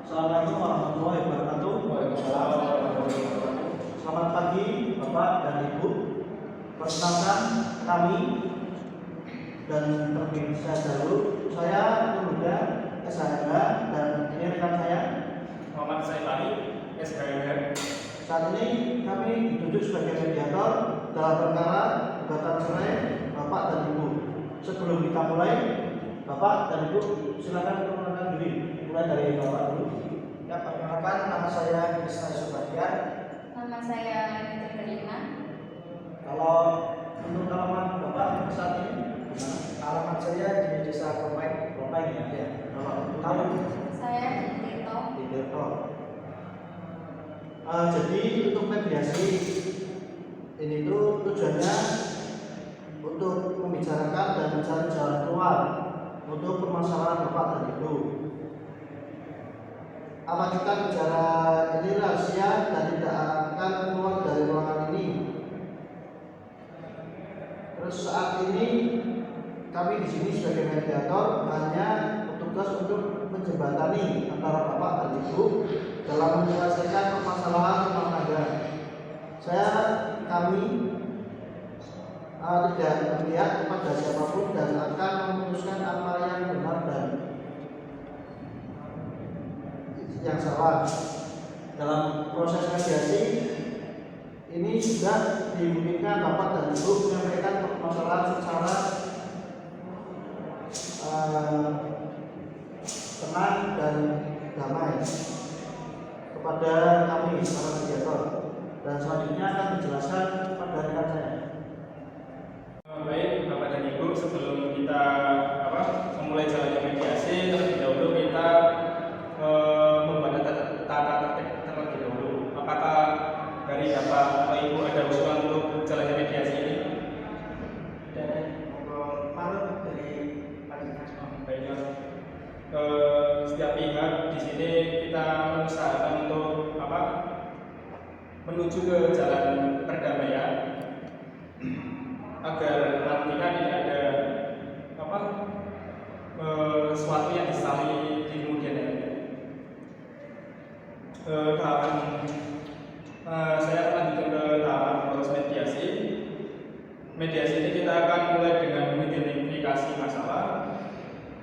Assalamualaikum warahmatullahi wabarakatuh. Waalaikumsalam warahmatullahi wabarakatuh. Selamat pagi Bapak dan Ibu. Perkenalkan kami dan terpilih saya dahulu. Saya pemuda SHMH dan ini rekan saya. Muhammad Saifani, SHMH. Saat ini kami ditunjuk sebagai mediator dalam perkara gugatan cerai Bapak dan Ibu. Sebelum kita mulai, Bapak dan Ibu silakan memperkenalkan diri. Mulai dari Bapak dulu. Ya, perkenalkan, nama saya Krisna Subadian. Nama saya Nita Berlina. Kalau untuk alamat Bapak saat ini gimana? Alamat saya di Desa Komai. Bapak ini ya. Kalau untuk Tahun Saya di Tirto. di Depok. Jadi untuk mediasi ini tuh tujuannya untuk membicarakan dan mencari jalan keluar untuk permasalahan Bapak dan Ibu. Apa kita bicara ini rahasia dan tidak akan keluar dari ruangan ini. Terus saat ini kami di sini sebagai mediator hanya bertugas untuk menjembatani antara Bapak dan Ibu dalam menyelesaikan permasalahan rumah tangga. Kami tidak berpihak kepada siapapun dan akan memutuskan apa yang benar dan yang salah. Dalam proses mediasi ini sudah dimungkinkan Bapak dan Ibu menyampaikan permasalahan secara tenang dan damai kepada kami para mediator, dan selanjutnya akan dijelaskan pada rekan saya. Baik, Bapak dan Ibu, sebelum kita memulai jalannya mediasi, terlebih dahulu kita membuat tata tertib terlebih dahulu. Apakah dari Bapak atau Ibu ada usulan untuk jalannya mediasi ini? dan ngobrol malam dari pagi. Baiklah. Setiap pihak di sini kita mengusahakan untuk menuju ke jalan perdamaian agar nantinya tidak ada sesuatu yang disesali di kemudian hari. Saya akan lanjutkan ke tahapan proses mediasi. Mediasi ini kita akan mulai dengan mengidentifikasi masalah,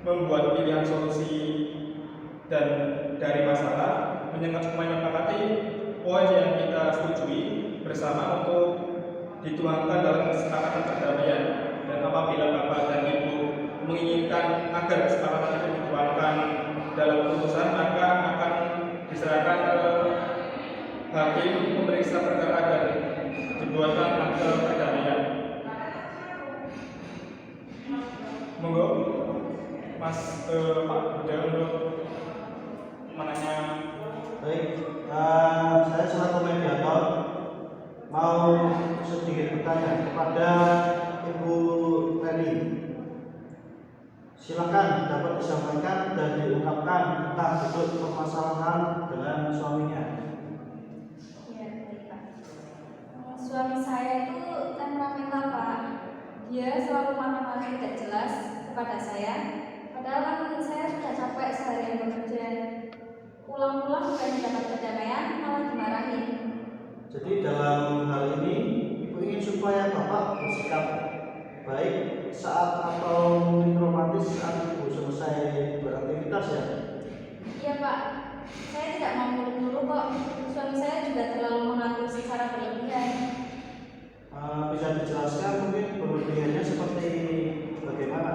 membuat pilihan solusi dan dari masalah, menyepakati poin yang kita setujui bersama untuk dituangkan dalam kesepakatan perdamaian. Dan apabila Bapak dan Ibu menginginkan agar kesepakatan itu dituangkan dalam putusan, maka akan diserahkan ke hakim pemeriksa perkara dan dibuatkan akte perdamaian. Monggo, Mas Pak Budha untuk menanya. Baik, saya selaku mediator mau sedikit bertanya kepada Ibu Reni. Silakan dapat disampaikan dan diungkapkan tentang bentuk permasalahan dengan suaminya. Ya, baik Pak. Suami saya itu temperamental Pak. Dia selalu marah-marah tidak jelas kepada saya. Padahal kan saya sudah capek seharian bekerja. Pulang-pulang bukan dapat perdamaian, malah dimarahi. Jadi dalam hal ini Ibu ingin supaya Bapak bersikap baik saat atau mungkin romantis saat Ibu selesai beraktivitas ya. Iya Pak, saya tidak mau muluk-muluk kok. Suami saya juga terlalu mengatur secara berlebihan. Bisa dijelaskan mungkin berlebihannya seperti bagaimana?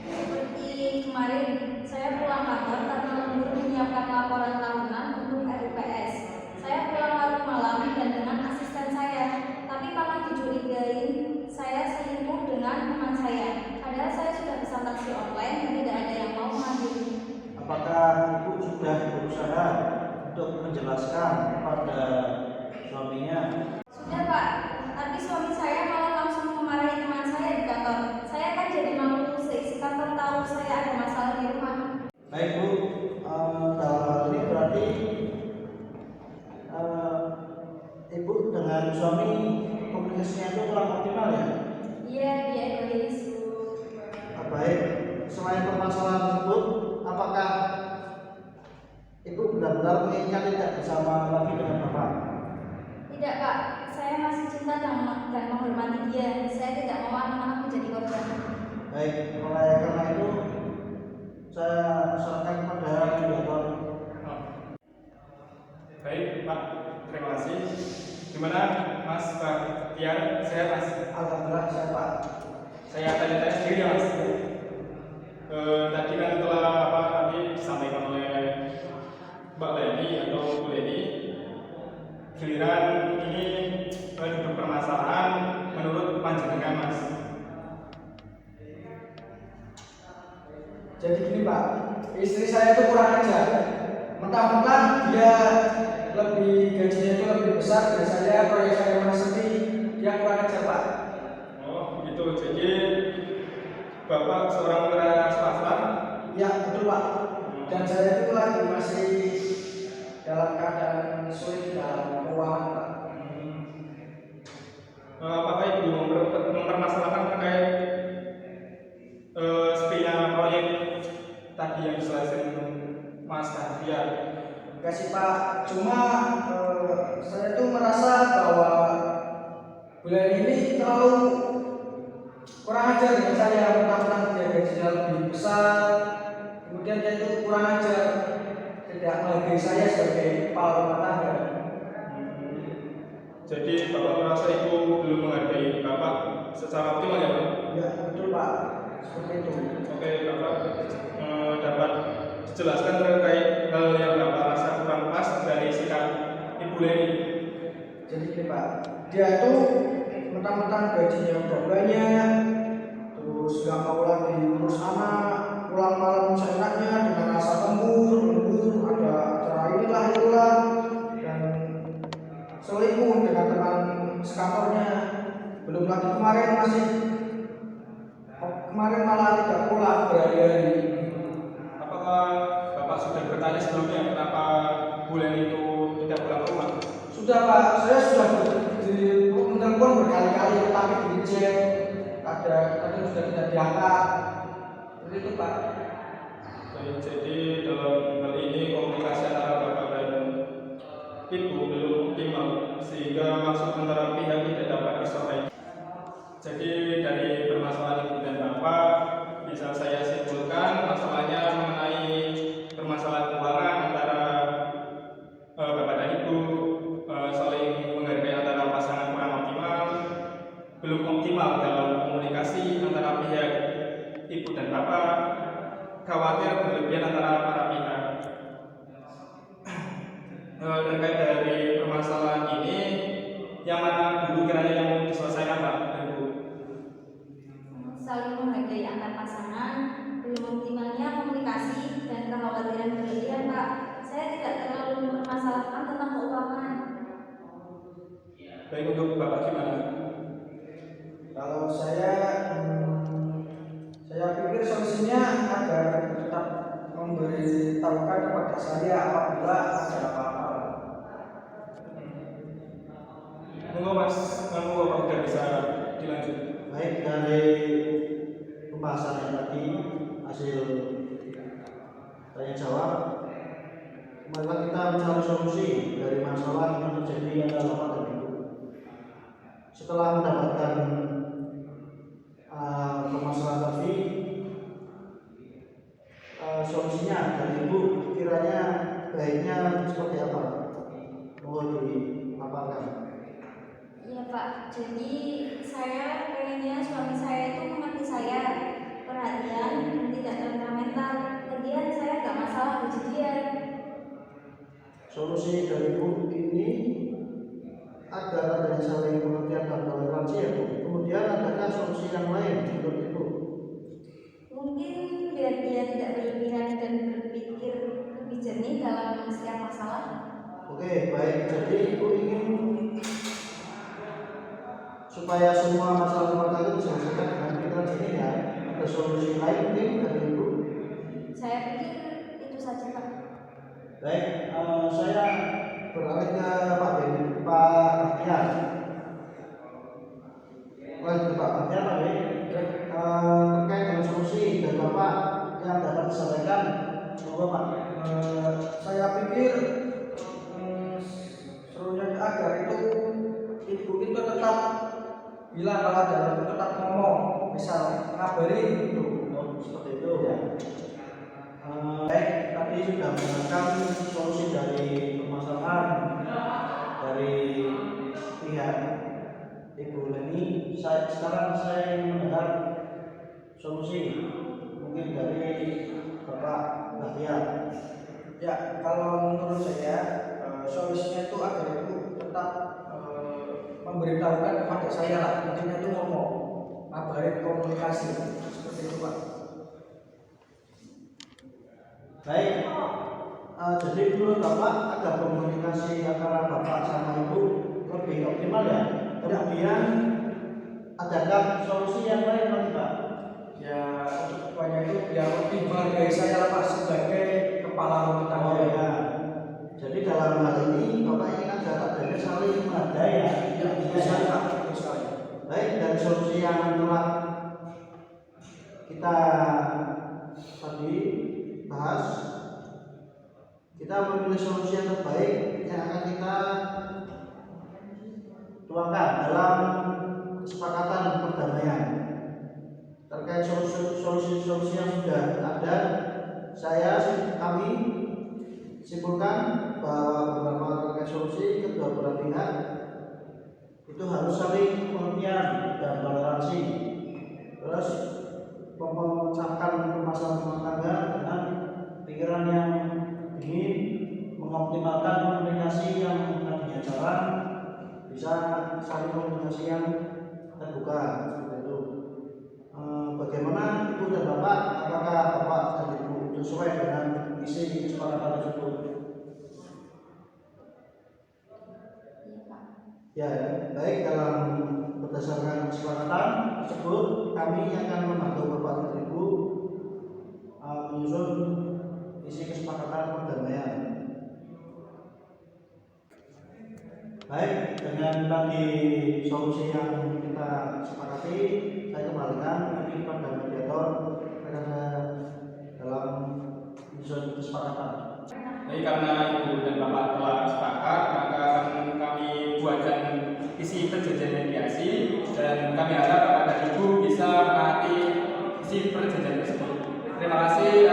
Seperti kemarin, saya pulang kantor karena lembur menyiapkan laporan tahunan untuk RUPS. Saya pulang larut malam dan dengan asisten saya, tapi malah dicurigain saya selingkuh dengan teman saya. Padahal saya sudah pesan taksi online dan tidak ada yang mau mengambil. Apakah Ibu sudah berusaha untuk menjelaskan kepada suaminya? Sudah Pak, tapi suami saya malah langsung memarahi teman saya di kantor. Saya kan jadi malu si kantor tahu saya ada masalah di rumah. Baik Bu, dalam hal ini berarti Ibu dengan suami komunikasinya itu kurang optimal ya? Iya, dia egois. Baik, selain permasalahan tersebut, apakah saya tanya-tanya sendiri ya Mas. Tadi kan telah tadi disampaikan oleh Mbak Leni atau Bu Leni, giliran ini duduk permasalahan menurut panjenengan Mas. Jadi gini Pak, istri saya itu kurang ajar. Mentang-mentang dia gajinya itu lebih besar dari saya, proyek saya masih dia kurang ajar Pak. Oh gitu, jadi Bapak seorang wira swasta? Ya betul Pak. Dan saya itu lagi masih dalam keadaan sulit dalam keuangan Pak. Apakah Ibu mempermasalahkan terkait sepinya proyek tadi yang diselesaikan Mas Kahrian? Enggak sih Pak, cuma saya tuh merasa bahwa bulan ini terlalu kurang ajar dengan saya. Mentang-mentang dia gajinya lebih besar, kemudian dia itu kurang ajar, tidak menghargai saya sebagai kepala rumah tangga. Jadi Bapak merasa Ibu belum menghargai Bapak secara optimal ya Pak? Ya betul Pak, seperti itu. Oke, Bapak dapat dijelaskan terkait hal yang Bapak rasa kurang pas dari sikap Ibu Leni. Jadi gini Pak, dia itu mentang-mentang gajinya udah banyak, terus gak mau lagi ngurus anak, pulang malam seenaknya dengan rasa lembur, ada acara inilah itulah, dan selingkuh dengan teman sekantornya. Belum lagi kemarin malah tidak pulang berhari-hari. Apakah Bapak sudah bertanya sebelumnya kenapa Bu Leni itu tidak pulang ke rumah? Sudah Pak, saya sudah telepon berkali-kali tetapi di-reject, kadang sudah tidak diangkat. Begitu Pak. Jadi dalam hal ini komunikasi antara Bapak dan Ibu belum optimal sehingga maksud antara pihak tidak dapat tersampaikan. Jadi dari permasalahan Ibu dan Bapak bisa saya simpulkan masalahnya mengenai permasalahan keuangan antara Bapak dan Ibu, saling menghargai antara pasangan kurang optimal, belum optimal dalam komunikasi antara pihak Ibu dan Bapak, khawatir berlebihan antara para pihak. Terkait dari permasalahan ini, yang mana dulu kiranya yang diselesaikan Pak dan Bu? Saling menghargai antar pasangan, belum optimalnya komunikasi dan kekhawatiran berlebihan Pak. Saya tidak terlalu mempermasalahkan tentang keuangan. Baik, untuk Bapak gimana? Kalau saya pikir solusinya agar tetap memberitahukan kepada saya apabila ada apa-apa. Monggo Mas, monggo Bapak sudah bisa dilanjut. Baik, dari pembahasan yang tadi hasil tanya jawab, maka kita mencari solusi dari masalah yang terjadi antara Bapak dan Ibu. Setelah mendapatkan permasalahan tadi, solusinya dari Ibu kiranya baiknya seperti apa? Mohon dipaparkan. Iya Pak, jadi saya pengennya suami saya itu mengerti saya, perhatian dan tidak temperamental. Lagian saya gak masalah gaji dia. Solusi dari Ibu ini agar adanya saling pengertian dan toleransi ya Bu. Kemudian adakah solusi yang lain menurut Ibu? Mungkin biar dia tidak berlebihan dan berpikir lebih jernih dalam setiap masalah. Oke, baik. Jadi Ibu ingin supaya semua masalah rumah tangga diselesaikan dengan pikiran jernih ya. Ada solusi lain mungkin dari Ibu? Saya pikir itu saja Pak. Baik, saya beralih ke Pak Bahtiar. Lanjut Pak Bahtiar, Pak B. Terkait dengan solusi dari Bapak yang dapat disampaikan, semoga Pak. Saya pikir serunya agar itu Ibu itu tetap bilang kalau dalam itu tetap ngomong, misal ngabarin gitu. Seperti itu ya. Baik, tadi sudah mendengarkan solusi dari permasalahan dari pihak Ibu Leni. Sekarang saya ingin mendengar solusi mungkin dari Bapak Bahtiar. Ya, kalau menurut saya solusinya itu agar ibu tetap memberitahukan kepada saya lah, intinya itu ngomong, ngabarin komunikasi seperti itu Pak. Baik, jadi menurut Bapak agar komunikasi antara Bapak sama Ibu lebih optimal ya. Kemudian adakah solusi yang lain lagi Pak? Ya, untuk keduanya itu biar lebih menghargai saya lah Pak sebagai kepala rumah tangga. Oh ya. Jadi dalam hal ini Bapak ingin agar adanya saling menghargai ya. Ya, bisa Pak, betul sekali. Baik, dari solusi yang telah kita tadi bahas, kita memilih solusi yang terbaik yang akan kita tuangkan dalam kesepakatan perdamaian. Terkait solusi yang sudah ada, kami simpulkan bahwa beberapa terkait solusi kedua belah pihak itu harus saling pengertian dan toleransi, terus memecahkan permasalahan rumah tangga dengan pikiran yang ingin mengoptimalkan komunikasi yang tadinya jalan bisa saling komunikasi yang terbuka seperti itu. Bagaimana Ibu dan Bapak, apakah Bapak dan Ibu sesuai dengan isi kesepakatan tersebut? Ya, baik, dalam berdasarkan kesepakatan tersebut kami akan membantu Bapak dan Ibu menyusun isi kesepakatan perdamaian. Baik, dengan tadi solusi yang kita sepakati, saya kembalikan lagi kepada mediator karena dalam menyusun kesepakatan. Jadi karena Ibu dan Bapak telah sepakat, maka akan kami buatkan isi perjanjian mediasi dan kami harap Bapak dan Ibu bisa menaati isi perjanjian tersebut. Terima kasih.